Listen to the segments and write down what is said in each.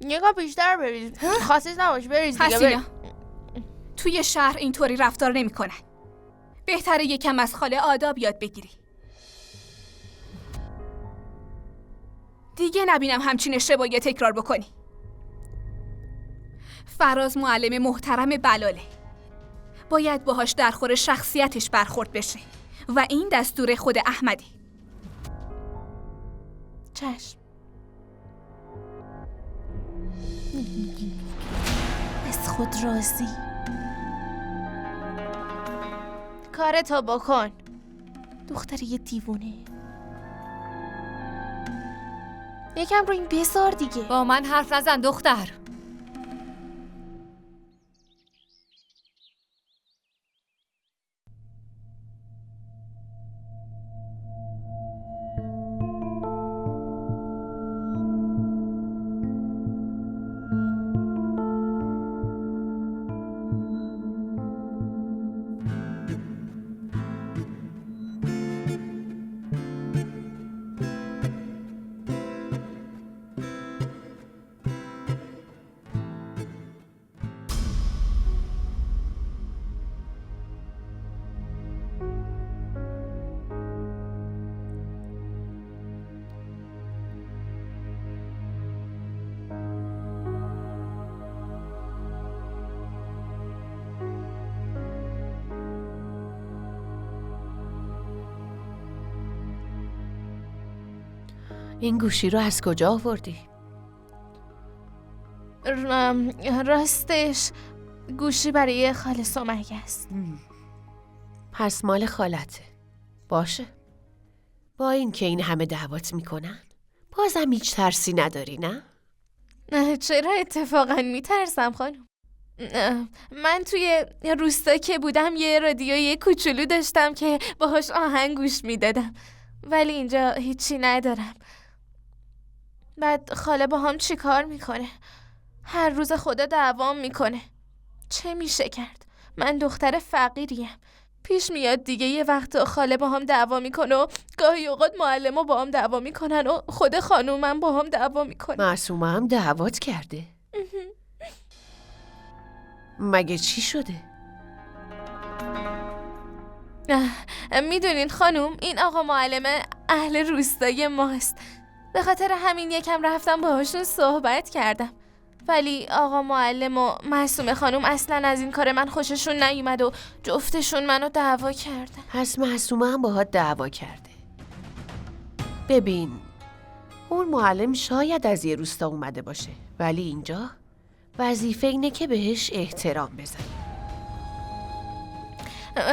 نگاه بیشتر بریز. خاصیت نباش بریز دیگه. حسینا، توی شهر اینطوری رفتار نمی‌کنن. بهتره یکم از خاله آداب یاد بگیری. دیگه نبینم همچین اشتباهی تکرار بکنی. فراز معلم محترم بلاله. باید باهاش در خور شخصیتش برخورد بشه و این دستور خود احمدی. چشم. از خود راضی. کارتو بکن. دختر یه دیوونه. یکم رو این بذار دیگه. با من حرف نزن دختر. این گوشی رو از کجا آوردی؟ راستش گوشی برای خاله سمیه است. پس مال خالته. باشه. با این که این همه دعوت میکنن بازم هیچ ترسی نداری نه؟ چرا اتفاقا میترسم خانم؟ من توی روستا که بودم یه رادیوی کوچولو داشتم که باهاش آهنگ گوش میدادم، ولی اینجا هیچی ندارم. بعد خاله با هم چی کار میکنه؟ هر روز خدا دعوام میکنه. چه میشه کرد؟ من دختر فقیریم. پیش میاد دیگه یه وقت خاله با هم دعوا میکنه و گاهی اوقات معلم‌ها با هم دعوا میکنن و خود خانومم با هم دعوا میکنه. معصومه هم دعوات کرده؟ مگه چی شده؟ میدونین خانوم، این آقا معلم اهل روستای ماست. به خاطر همین یکم رفتم باهاشون صحبت کردم، ولی آقا معلم و معصومه خانوم اصلا از این کار من خوششون نیومد و جفتشون منو دعوا کردن. پس معصومه هم باهات دعوا کرده. ببین، اون معلم شاید از یه روستا اومده باشه، ولی اینجا وظیفه اینه که بهش احترام بذاری.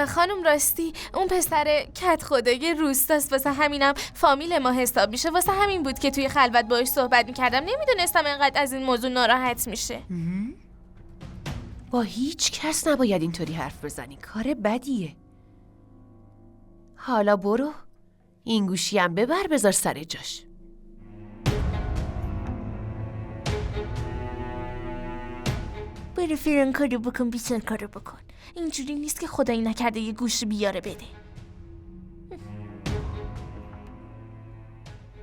خانم راستی اون پسر کت خدای روستاست، واسه همینم فامیل ما حساب میشه. واسه همین بود که توی خلوت باهاش صحبت میکردم. نمیدونستم انقدر از این موضوع ناراحت میشه. با هیچ کس نباید اینطوری حرف بزنی، کار بدیه. حالا برو این گوشی هم ببر بذار سر جاش. برو فیران کارو بکن، بیشتر کارو بکن. اینجوری نیست که خدایی نکرده یه گوشی بیاره بده.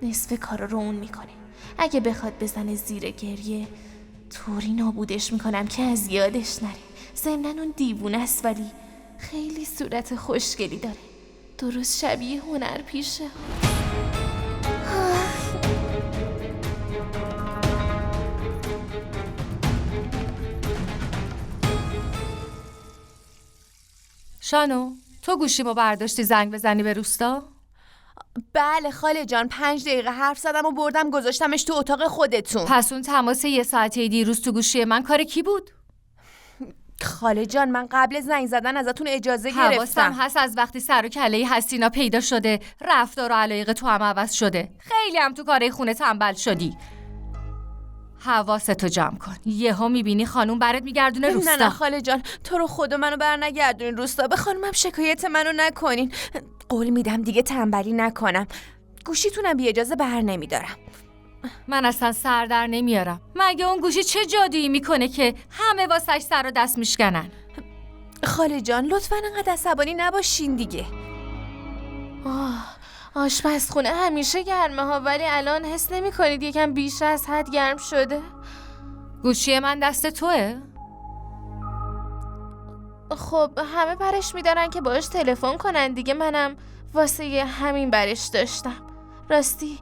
نصف کارا رو اون میکنه. اگه بخواد بزنه زیر گریه طوری نابودش میکنم که از یادش نره. ضمناً اون دیوونه است ولی خیلی صورت خوشگلی داره، درست شبیه هنرپیشه. شانو، تو گوشیمو برداشتی زنگ بزنی به روستا؟ بله خاله جان، 5 دقیقه حرف زدم و بردم گذاشتمش تو اتاق خودتون. پس اون تماس 1 ساعته دیروز تو گوشی من کار کی بود؟ خاله جان، من قبل زنگ زدن ازتون اجازه گرفتم. حواسم هست از وقتی سر و کله حسینا پیدا شده رفتار و علایق تو هم عوض شده. خیلی هم تو کارهای خونه تنبل شدی. حواستو جمع کن، یهو میبینی خانوم برات میگردونه روستا. نه خاله جان، تو رو خدا منو برنگردونین روستا. به خانومم شکایت منو نکنین. قول میدم دیگه تنبلی نکنم. گوشیتونم بی اجازه بر نمیدارم. من اصلا سر در نمیارم. مگه اون گوشی چه جادویی میکنه که همه واسش سر و دست میشکنن؟ خاله جان لطفاً انقدر عصبانی نباشین دیگه. آشپزخونه همیشه گرمه ها، ولی الان حس نمی کنید یکم بیش از حد گرم شده؟ گوشی من دست توه؟ خب همه برش میدارن که باش تلفن کنن دیگه، منم واسه همین برش داشتم. راستی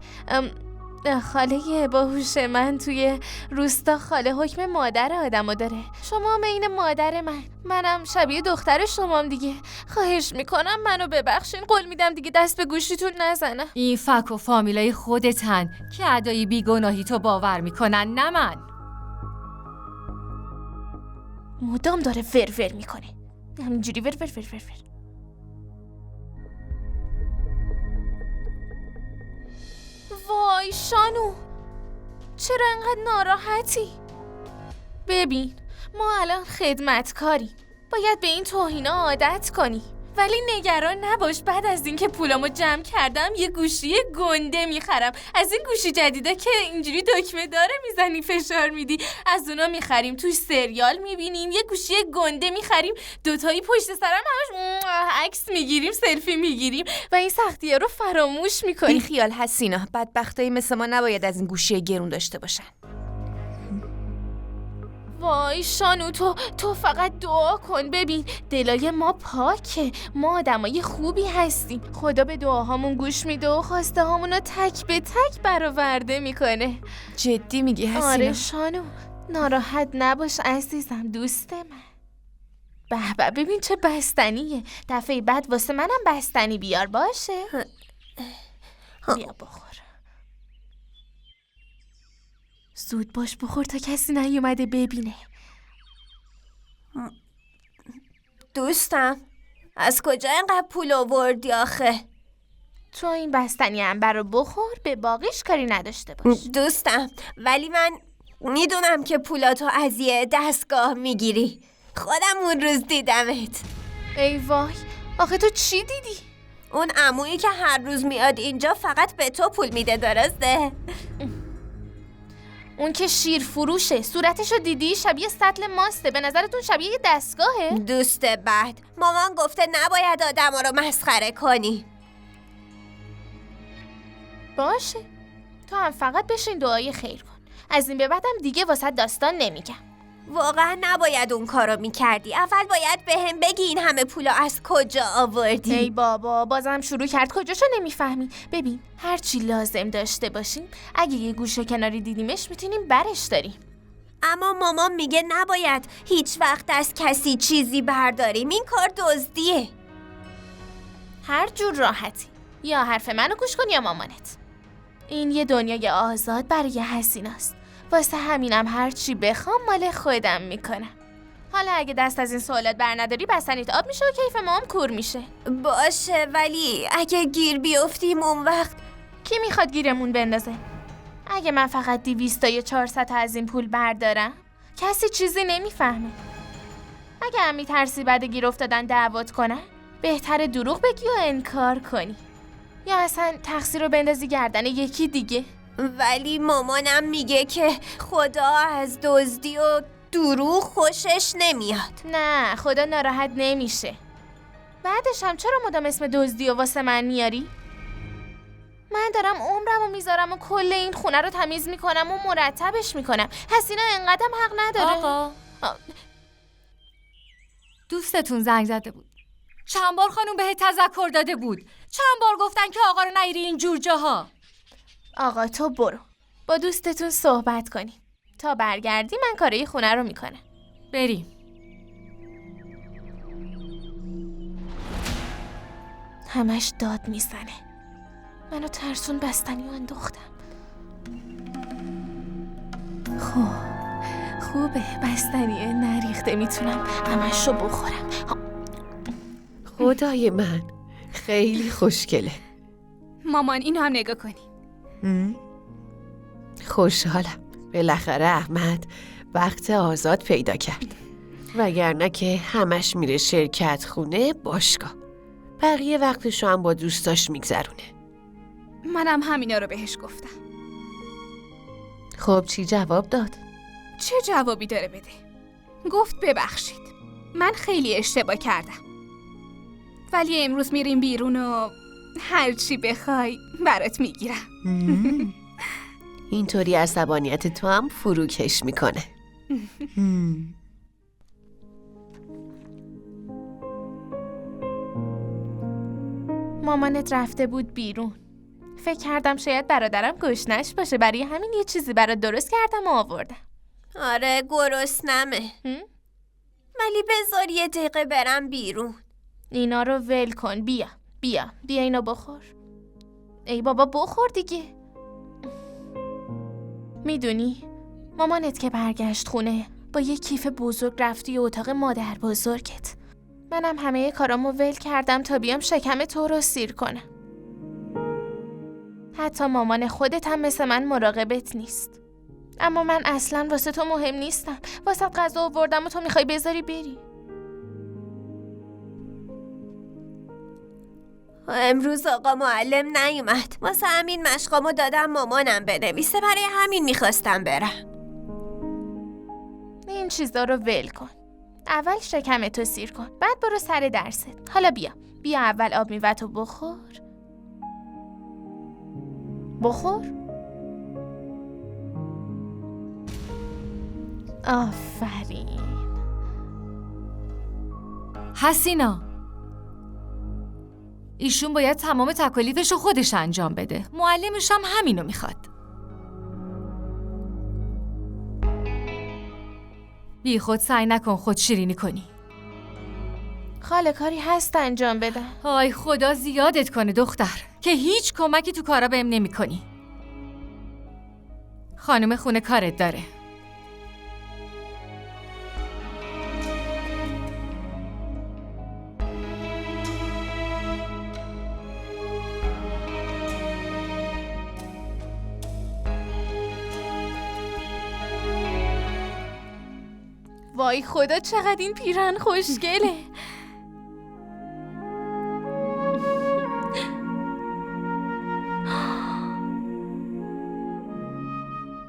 خاله باهوش من توی روستا خاله حکم مادر آدمو داره. شما عین مادر منم شبیه دختر شمام دیگه. خواهش میکنم منو ببخشین، قول میدم دیگه دست به گوشیتون نزنم. این فک و فامیلای خودتن که ادای بیگناهی تو باور میکنن، نه من. مدام داره ور میکنه، همینجوری ور. وای شانو، چرا انقدر ناراحتی؟ ببین ما الان خدمتکاریم، باید به این توهینا عادت کنی. ولی نگران نباش، بعد از اینکه پولامو جمع کردم یه گوشی گنده میخرم. از این گوشی جدیده که اینجوری دکمه داره میزنی فشار میدی، از اونا میخریم، توی سریال میبینیم. یه گوشی گنده میخریم، دوتایی پشت سرم همش عکس میگیریم، سلفی میگیریم و این سختی‌ها رو فراموش میکنیم. بی خیال حسینا، بدبختای مثل ما نباید از این گوشی گرون داشته باشن. وای شانو، تو فقط دعا کن. ببین دلای ما پاکه، ما آدمای خوبی هستیم. خدا به دعاهامون گوش میده و خواسته هامونو تک به تک برآورده میکنه. جدی میگی حسینا؟ آره شانو، ناراحت نباش عزیزم، دوست من. به ببین چه بستنیه. دفعه بعد واسه منم بستنی بیار باشه. بیا بخور. زود باش بخور تا کسی نیومده ببینه. دوستم از کجا اینقدر پول آوردی آخه؟ تو این بستنی عنبر رو بخور، به باقیش کاری نداشته باش. دوستم ولی من میدونم که پولاتو از یه دستگاه میگیری. خودم اون روز دیدمت. ای وای، آخه تو چی دیدی؟ اون عمویی که هر روز میاد اینجا فقط به تو پول میده، درسته؟ اون که شیر فروشه، صورتشو دیدی؟ شبیه سطل ماسته. به نظرتون شبیه یه دستگاهه؟ دوست بعد مامان گفته نباید آدما رو مسخره کنی. باشه، تو هم فقط بشین دعای خیر کن. از این به بعدم دیگه واسه داستان نمیگم. واقعا نباید اون کارو میکردی. اول باید بهم بگی این همه پولو از کجا آوردی. ای بابا، بازم شروع کرد. کجاشو نمیفهمی؟ ببین هرچی لازم داشته باشیم اگه یه گوشه کناری دیدیمش میتونیم برش داریم. اما مامان میگه نباید هیچ وقت از کسی چیزی برداریم. این کار دزدیه. هر جور راحتی، یا حرف منو گوش کن یا مامانت. این یه دنیای آزاد برای حسیناست، واسه همینم هر چی بخوام مال خودم میکنم. حالا اگه دست از این سوالات بر نداری بستنیت آب میشه و کیف ما هم کور میشه. باشه، ولی اگه گیر بیفتیم اون وقت کی میخواد گیرمون بندازه؟ اگه من فقط 200 تا یا 400 از این پول بردارم کسی چیزی نمیفهمه. اگه هم میترسی بعد گیر افتادن دعوت کنن، بهتره دروغ بگی و انکار کنی، یا اصلا تقصیر رو بندازی گردن یکی دیگه. ولی مامانم میگه که خدا از دزدی و دروغ خوشش نمیاد. نه، خدا ناراحت نمیشه. بعدش هم چرا مدام اسم دزدی و واسه من میاری؟ من دارم عمرمو میذارم و کل این خونه رو تمیز میکنم و مرتبش میکنم. حسینا انقدرم حق نداره. آقا دوستتون زنگ زده بود. چند بار خانوم بهت تذکر داده بود. چند بار گفتن که آقا رو نیری این جور جاها. آقا تو برو با دوستتون صحبت کنی، تا برگردی من کارای خونه رو میکنم. بریم. همش داد میزنه. منو ترسون بستنی و انداختم. خوبه بستنی نریخته، میتونم همش رو بخورم. خدای من خیلی خوشگله. مامان اینو هم نگاه کنی. خوشحالم بالاخره احمد وقت آزاد پیدا کرد، وگرنه که همش میره شرکت خونه باشگاه، بقیه وقتشو هم با دوستاش میگذرونه. منم همینا رو بهش گفتم. خب چی جواب داد؟ چه جوابی داره بده؟ گفت ببخشید من خیلی اشتباه کردم، ولی امروز میریم بیرون و هر چی بخوای برات میگیرم. اینطوری عصبانیت تو هم فروکش میکنه. مامانت رفته بود بیرون. فکر کردم شاید برادرم گشنش باشه، برای همین یه چیزی برات درست کردم و آوردم. آره گرسنمه. ولی بذار یه دقیقه برم بیرون. اینا رو ول کن. بیا اینو بخور. ای بابا بخور دیگه. میدونی مامانت که برگشت خونه با یه کیف بزرگ رفتی اتاق مادر بزرگت. منم همه کارامو ول کردم تا بیام شکم تو رو سیر کنم. حتی مامان خودت هم مثل من مراقبت نیست. اما من اصلا واسه تو مهم نیستم. واسه غذا آوردم و تو میخوای بذاری بری. امروز آقا معلم نیومد. واسه همین مشقامو دادم مامانم بنویسه، برای همین میخواستم برم. این چیزا رو ول کن. اول شکمتو سیر کن، بعد برو سر درست. حالا بیا اول آب میوه‌تو بخور. آفرین. حسینا، ایشون باید تمام تکالیفش رو خودش انجام بده. معلمش هم همینو میخواد. بی خود سعی نکن خود شیرینی کنی. خاله کاری هست انجام بدم. آی خدا زیادت کنه دختر که هیچ کمکی تو کارا بهم نمی کنی. خانم خونه کارت داره. وای خدا چقدر این پیرهن خوشگله.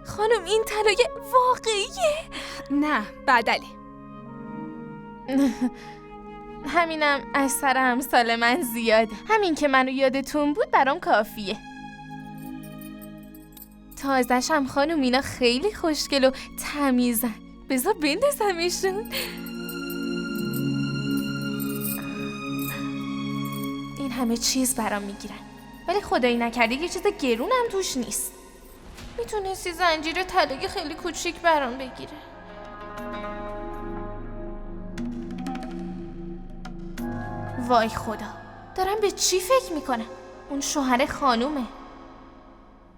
خانم این طلای واقعیه؟ نه بدله. همینم از سر امثال من زیاده. همین که منو یادتون بود برام کافیه. تازه‌شم خانم اینا خیلی خوشگل و تمیزن. بذار بندازمشون. این همه چیز برام میگیرن، ولی خدایی نکرده یه چیز گرونم توش نیست. میتونستی زنجیر طلایی خیلی کوچیک برام بگیره. وای خدا، دارم به چی فکر میکنم؟ اون شوهر خانومه.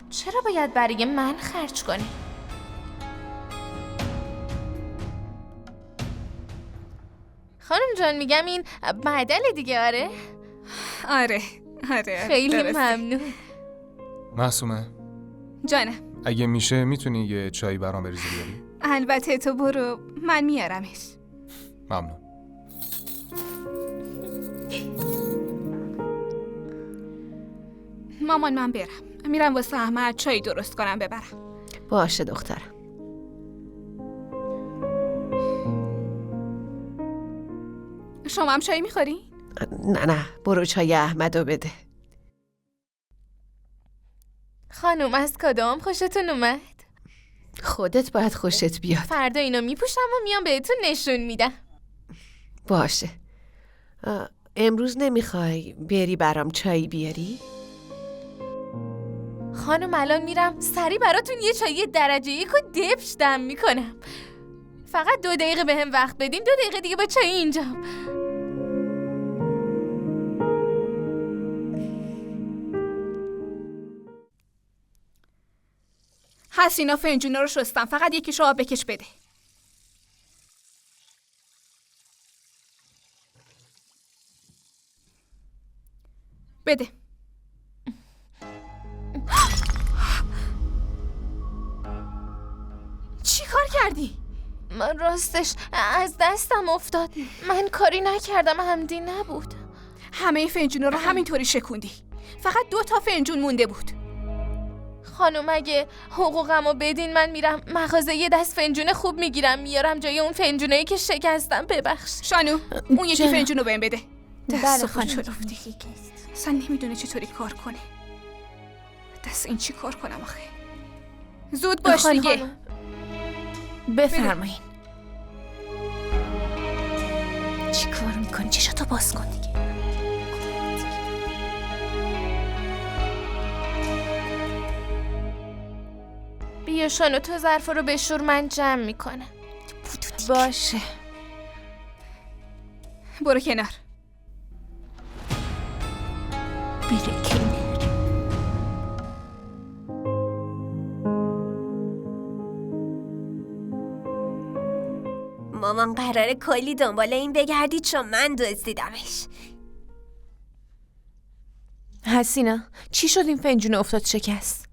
چرا باید برای من خرج کنه؟ خانم جان میگم این بدل دیگه. آره خیلی درسته. ممنون. معصومه، جانم. اگه میشه میتونی یه چایی برام بریزی بیاری؟ البته تو برو، من میارمش. ممنون. مامان من برم، میرم واسه احمد چای درست کنم ببرم. باشه دخترم. شما هم چای میخوری؟ نه برو چای احمدو بده. خانم از کادوم خوشتون اومد؟ خودت باید خوشت بیاد. فردا اینو میپوشم و میام بهتون نشون میدم. باشه. امروز نمیخوای بری برام چای بیاری؟ خانم الان میرم سریع براتون یه چای درجه 1 و دبش دم میکنم. فقط 2 دقیقه بهم وقت بدین، 2 دقیقه دیگه با چای اینجام. حسینا فنجونا رو شستم، فقط یکیشو آب بکش بده. بده. چی کار کردی؟ من راستش از دستم افتاد. من کاری نکردم، عمدی نبود. همه فنجونا رو همینطوری شکوندی. فقط 2 تا فنجون مونده بود. خانم اگه حقوقمو بدین من میرم مغازه یه دست فنجون خوب میگیرم میارم جای اون فنجونایی که شکستم. ببخش. شانو اون یکی فنجونو بهم بده. بله دست خانم. خود شلفتی. اصلا نمیدونه چطوری کار کنه. دست این چی کار کنم آخه؟ زود باش دیگه. بفرمایین. چی کار میکنی؟ چشاتو باز کن دیگه. بیا شانو، تو ظرف رو بشور، من جمع میکنم. باشه. برو کنار. بیره کنار. مامان قراره کلی دنبال این بگردی چون من دزدیدمش. حسینا چی شد این فنجون افتاد شکست؟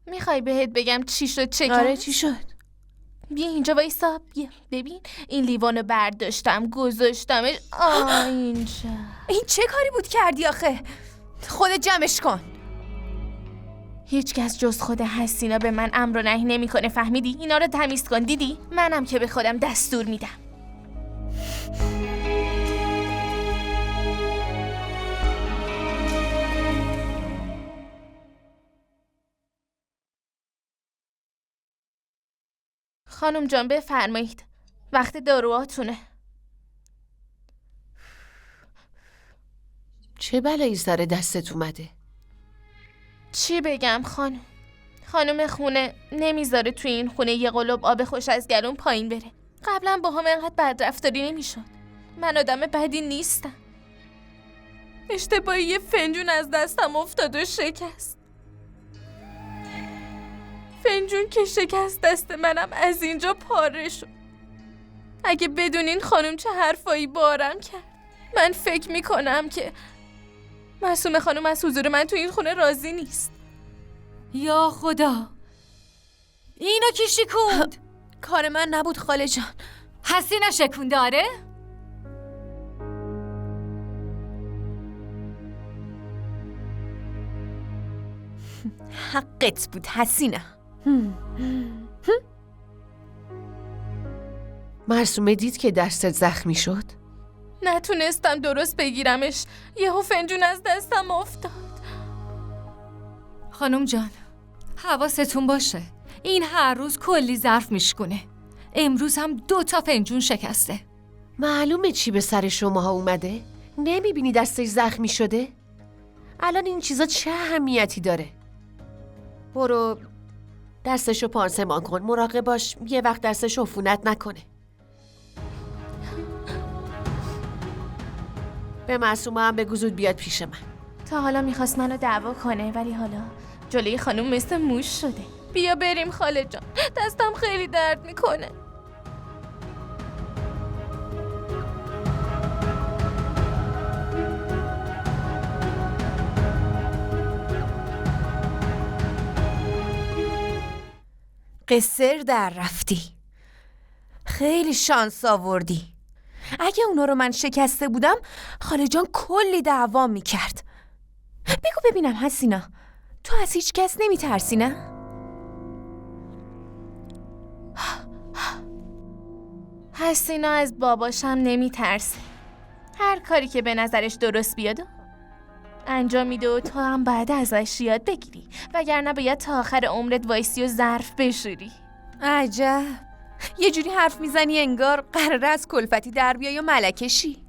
میخوای بهت بگم چی شد؟ چه آره چی شد؟ بیا اینجا وایسا. بیا ببین این لیوانو برداشتم گذاشتمش اینجا. این چه کاری بود کردی آخه؟ خودت جمعش کن. هیچ کس جز خود حسینا به من امر و نهی نمیکنه، فهمیدی؟ اینا رو تمیز کن. دیدی؟ منم که به خودم دستور میدم. خانم جان بفرمایید، وقت داروهاتونه. چه بلایی سر دستت اومده؟ چی بگم خانم خونه نمیذاره توی این خونه یه قلوب آب خوش از گلون پایین بره. قبلا با هم اینقدر بدرفتاری نمیشد. من آدم بدی نیستم. اشتباهی یه فنجون از دستم افتاد و شکست. فنجون که شکست دست منم از اینجا پاره شد. اگه بدونین خانم چه حرفایی بارم کرد. من فکر میکنم که معصومه خانم از حضور من تو این خونه راضی نیست. یا خدا، اینو کی شکوند؟ کار من نبود خاله جان. حسینا شکونده؟ آره؟ حقت بود حسینا. معصومه دید که دستت زخمی شد؟ نتونستم درست بگیرمش. یهو فنجون از دستم افتاد. خانم جان، حواستون باشه، این هر روز کلی ظرف میشکونه. امروز هم 2 فنجون شکسته. معلومه چی به سر شماها اومده؟ نمیبینی دستش زخمی شده؟ الان این چیزا چه اهمیتی داره؟ برو دستشو پانسمان کن، مراقب باش یه وقت دستش عفونت نکنه. به معصومه هم بگو زود بیاد پیش من. تا حالا میخواست منو دعوا کنه، ولی حالا جلوی خانم مثل موش شده. بیا بریم خاله جان، دستم خیلی درد میکنه. قصر در رفتی. خیلی شانس آوردی. اگه اونا رو من شکسته بودم خاله جان کلی دعوا میکرد. بگو ببینم حسینا، تو از هیچ کس نمیترسی نه؟ حسینا از باباشم نمیترسه. هر کاری که به نظرش درست بیاد انجام میده و تو هم بعد ازش یاد بگیری، وگرنه باید تا آخر عمرت وایسی و ظرف بشوری. عجب، یه جوری حرف میزنی انگار قراره از کلفتی در بیای و ملکشی.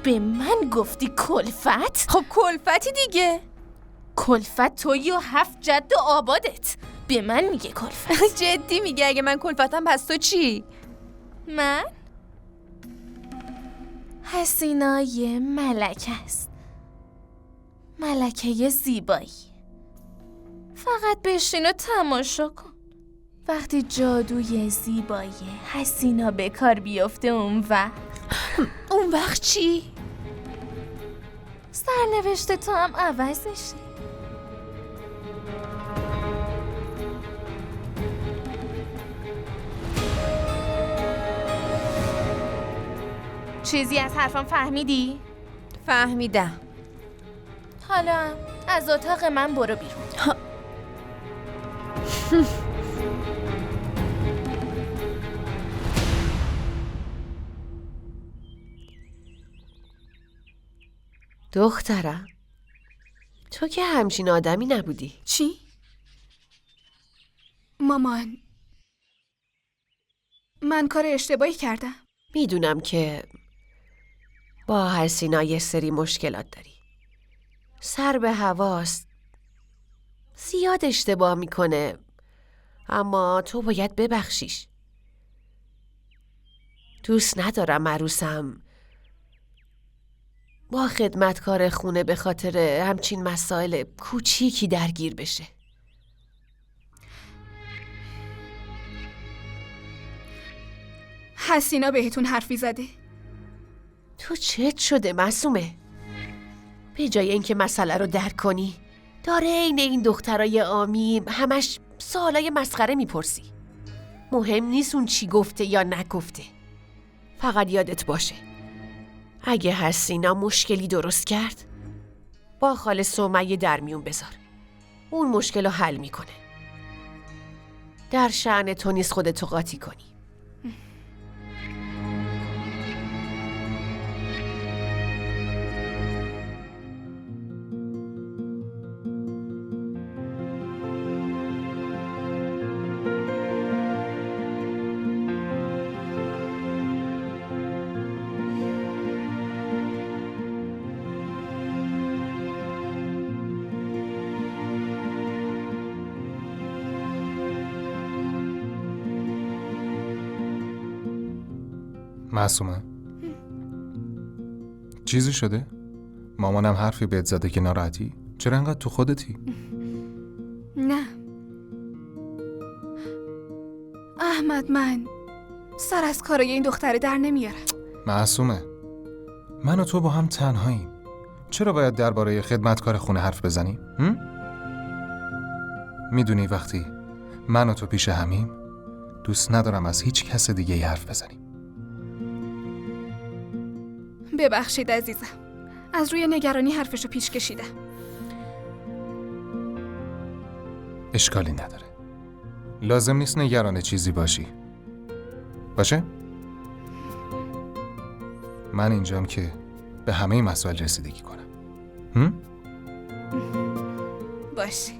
به من گفتی کلفت؟ خب کلفتی دیگه. کلفت تویی و 7 جد و آبادت. به من میگه کلفت. جدی میگه؟ اگه من کلفتم پس تو چی؟ من؟ حسینا یه ملکه است. ملکه زیبایی. فقط بشین و تماشا کن. وقتی جادوی زیبایی حسینا به کار بیفته اون وقت چی؟ سرنوشت تو هم عوض میشه. چیزی از حرفم فهمیدی؟ فهمیدم. حالا از اتاق من برو بیرون. دخترم، تو که همچین آدمی نبودی. چی؟ مامان، من کار اشتباهی کردم. میدونم که با حسینا یه سری مشکلات داری. سر به هواست، زیاد اشتباه میکنه، اما تو باید ببخشیش. دوست ندارم عروسم با خدمتکار خونه به خاطر همچین مسائل کوچیکی درگیر بشه. حسینا بهتون حرفی زده؟ تو چت شده معصومه؟ به جای اینکه مسئله رو درک کنی داره این دخترای عامی همش سوالای مسخره میپرسی. مهم نیست اون چی گفته یا نگفته. فقط یادت باشه اگه حسینا مشکلی درست کرد با خاله سمیه در میون بذار. اون مشکل رو حل میکنه. در شأن تو نیست خودتو قاطی کنی. معصومه چیزی شده؟ مامانم حرفی بهت زده که ناراحتی؟ چرا انقدر تو خودتی؟ نه احمد، من سر از کارای این دختره در نمیارم. معصومه من و تو با هم تنهاییم. چرا باید درباره خدمتکار خونه حرف بزنیم؟ میدونی وقتی من و تو پیش همیم دوست ندارم از هیچ کس دیگه حرف بزنیم. ببخشید عزیزم، از روی نگرانی حرفشو پیش کشیدم. اشکالی نداره. لازم نیست نگران چیزی باشی. باشه؟ من اینجام که به همه مسائل رسیدگی کنم. باشه.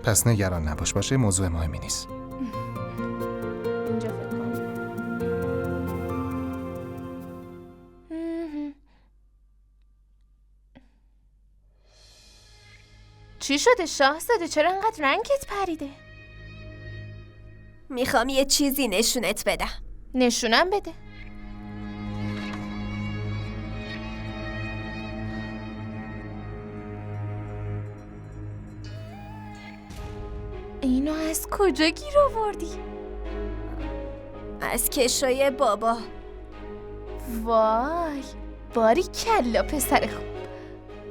پس نگران نباش. باشه؟ موضوع مهمی نیست. اینجا فکر کنم. چی شده شاهزاده؟ چرا انقدر رنگت پریده؟ میخوام یه چیزی نشونت بدم. نشونم بده. اینو از کجا گیر آوردی؟ از کشوی بابا. وای، باری کلا پسر خوب.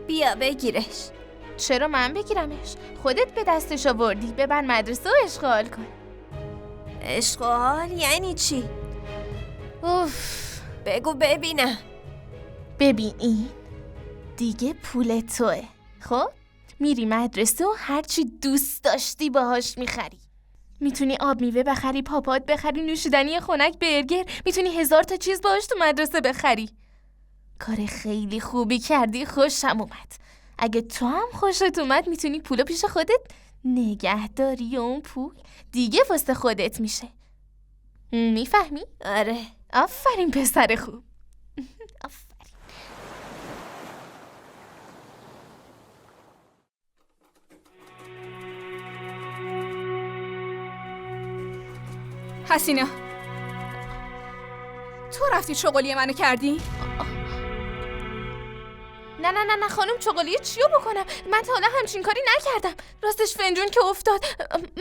بیا بگیرش. چرا من بگیرمش؟ خودت به دستش آوردی. ببر مدرسه و اشغال کن. اشغال یعنی چی؟ اوف. بگو ببینم. ببین این دیگه پول توه. خب میری مدرسه و هرچی دوست داشتی باهاش میخری. میتونی آب میوه بخری، پاپات بخری، نوشیدنی خنک، برگر. میتونی 1000 تا چیز باهاش تو مدرسه بخری. کار خیلی خوبی کردی، خوشم اومد. اگه تو هم خوشت اومد میتونی پولو پیش خودت نگهداری و اون پول دیگه واسه خودت میشه. میفهمی؟ آره. آفرین پسر خوب. آفرین. حسینا، تو رفتی چغلی منو کردی؟ نه خانم، چغالی چیو بکنم؟ من تا حالا همچین کاری نکردم. راستش فنجون که افتاد.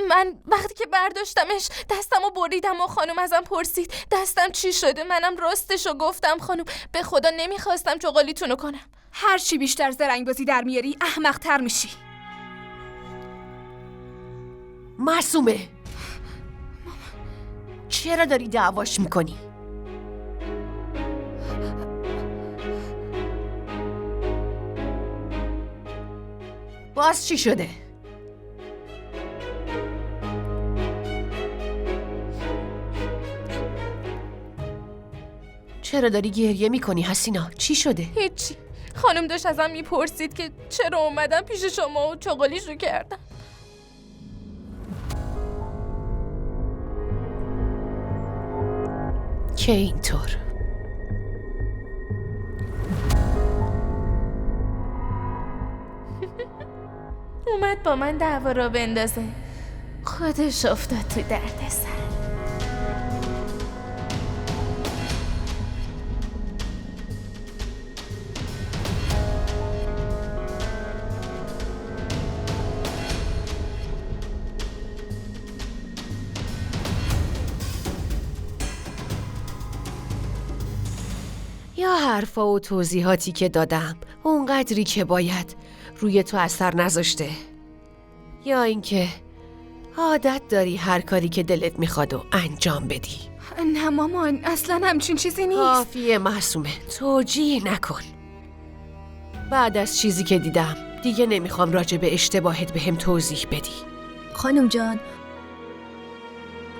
من وقتی که برداشتمش دستمو بریدم و خانم ازم پرسید دستم چی شده. منم راستشو گفتم خانم. به خدا نمیخواستم چغالیتونو کنم. هر چی بیشتر زرنگبازی در میاری احمق‌تر میشی. معصومه چرا داری دعواش میکنی؟ باز چی شده؟ چرا داری گریه میکنی حسینا؟ چی شده؟ هیچی. خانم داشت ازم میپرسید که چرا اومدم پیش شما و چغالیشو کردم. که اینطور. اومد با من دعوا را بندازه. خودش افتاد تو دردسر. یا حرفا و توضیحاتی که دادم اونقدری که باید روی تو اثر نذاشته، یا اینکه عادت داری هر کاری که دلت میخواد و انجام بدی. نه مامان، اصلا همچین چیزی نیست. کافیه معصومه، توجیه نکن. بعد از چیزی که دیدم دیگه نمیخوام راجع به اشتباهت بهم توضیح بدی. خانم جان،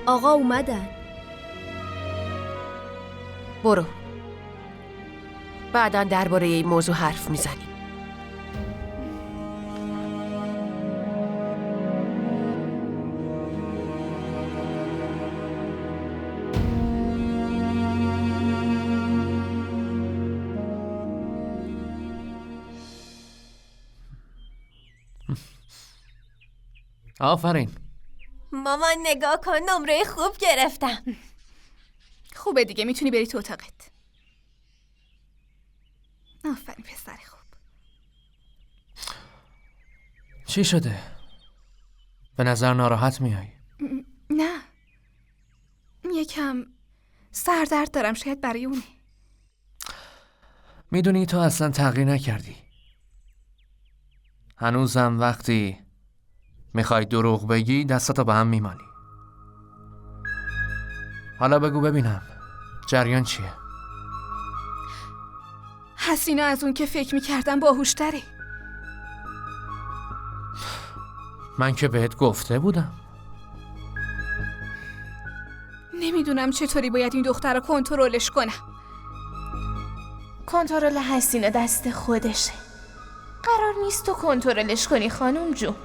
آقا اومدن. برو، بعداً درباره این موضوع حرف میزنیم. آفرین. مامان نگاه کن، نمره خوب گرفتم. خوبه دیگه، میتونی بری تو اتاقت. آفرین پسر خوب. چی شده؟ به نظر ناراحت میای. نه، یکم سردرد دارم، شاید برای اونه. میدونی تو اصلا تغییر نکردی. هنوزم وقتی میخوای دروغ بگی دستاتو به هم میمالی. حالا بگو ببینم جریان چیه؟ حسینا از اون که فکر میکردم باهوش‌تره. من که بهت گفته بودم. نمیدونم چطوری باید این دختر رو کنترلش کنم. کنترل حسینه دست خودشه. قرار نیست تو کنترلش کنی خانم جون.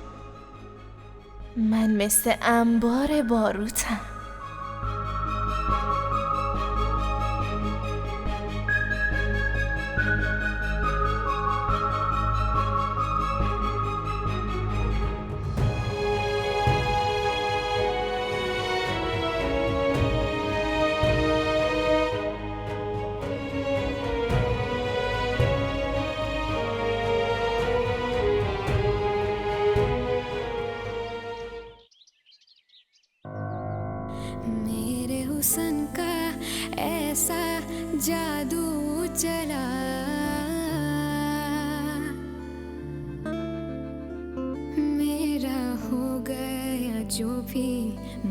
من مثل انبار باروتم. हुस्न का ऐसा जादू चला मेरा हो गया जो भी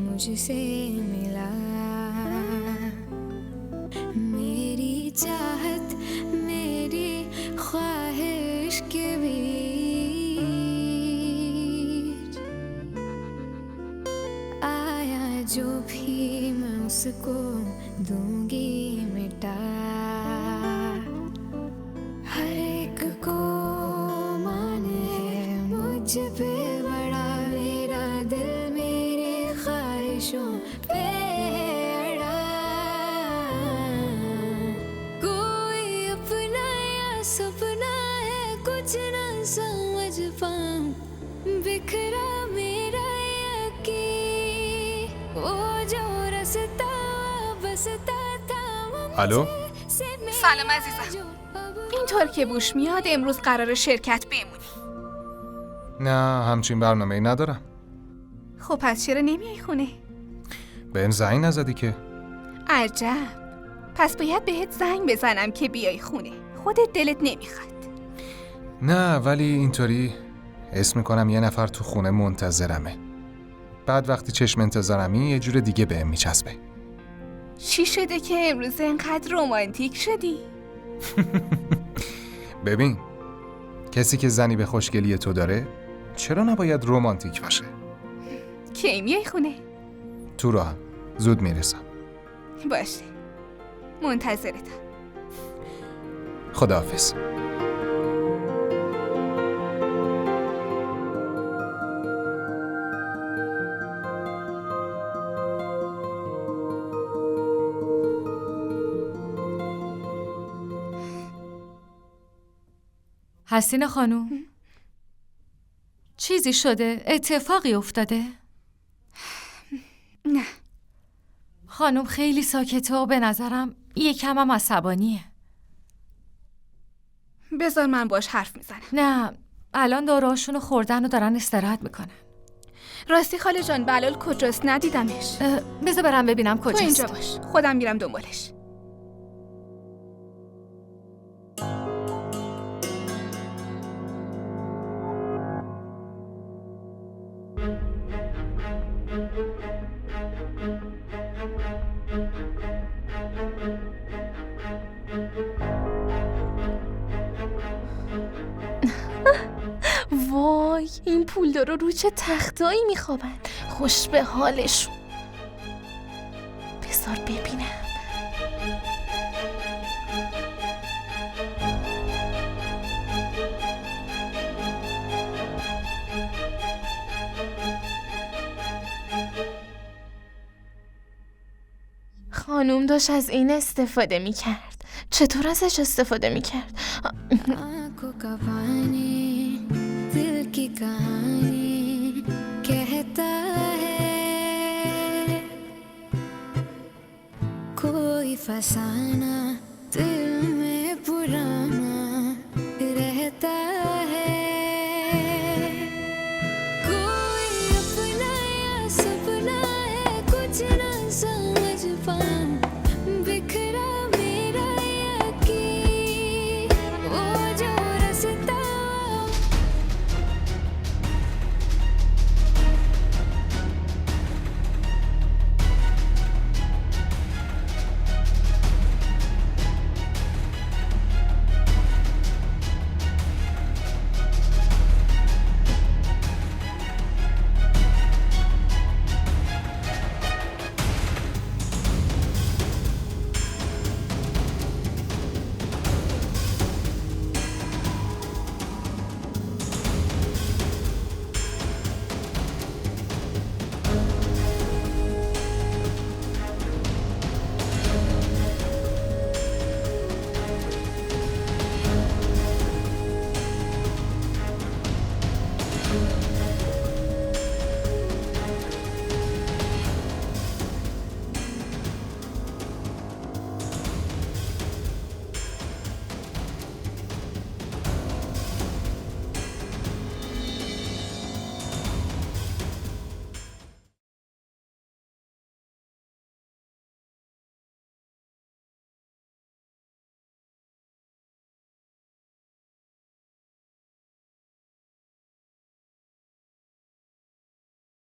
मुझसे मिला मेरी चाहत मेरी ख्वाहिश के बीच आया जो भी मैं उसको दूंगी मिटा हर एक को मान है मुझ पे बड़ा मेरा दिल मेरी ख्वाहिशों पे अड़ा कोई अपना या सपना है कुछ ना समझ पाऊं बिखरा मेरा यकीन वो जो रस्ता बसता था الو؟ سلام عزیزم. اینطور که بوش میاد امروز قرار شرکت بمونی. نه همچین برنامه‌ای ندارم. خب پس چرا نمیای خونه؟ بهم زنگ نزدی که. عجب. پس باید بهت زنگ بزنم که بیای خونه. خودت دلت نمیخواد. نه ولی اینطوری حس میکنم یه نفر تو خونه منتظرمه. بعد وقتی چشم انتظارمی یه جور دیگه بهم میچسبه. چی شده که امروز اینقدر رمانتیک شدی؟ ببین کسی که زنی به خوشگلی تو داره چرا نباید رمانتیک باشه؟ کی میای خونه؟ تو راهم زود میرسم. باشه منتظرتم. خداحافظ. حسین خانوم چیزی شده؟ اتفاقی افتاده؟ نه. خانوم خیلی ساکته و به نظرم یکم هم عصبانیه. بذار من باش حرف میزنم. نه، الان داروهاشونو خوردن و دارن استراحت میکنن. راستی خاله جان بلال کجاست؟ ندیدمش. بذار برم ببینم تو کجاست. اینجا باش، خودم میرم دنبالش. وای این پولدارا رو چه تختایی میخوابن. خوش به حالشون. بذار ببینم. خانوم داشت از این استفاده میکرد. چطور ازش استفاده میکرد؟ आँखों का पानी दिल की कहानी कहता है कोई फसाना दिल में पुराना रहता है कोई अपना या सपना है कुछ ना समझ पाऊं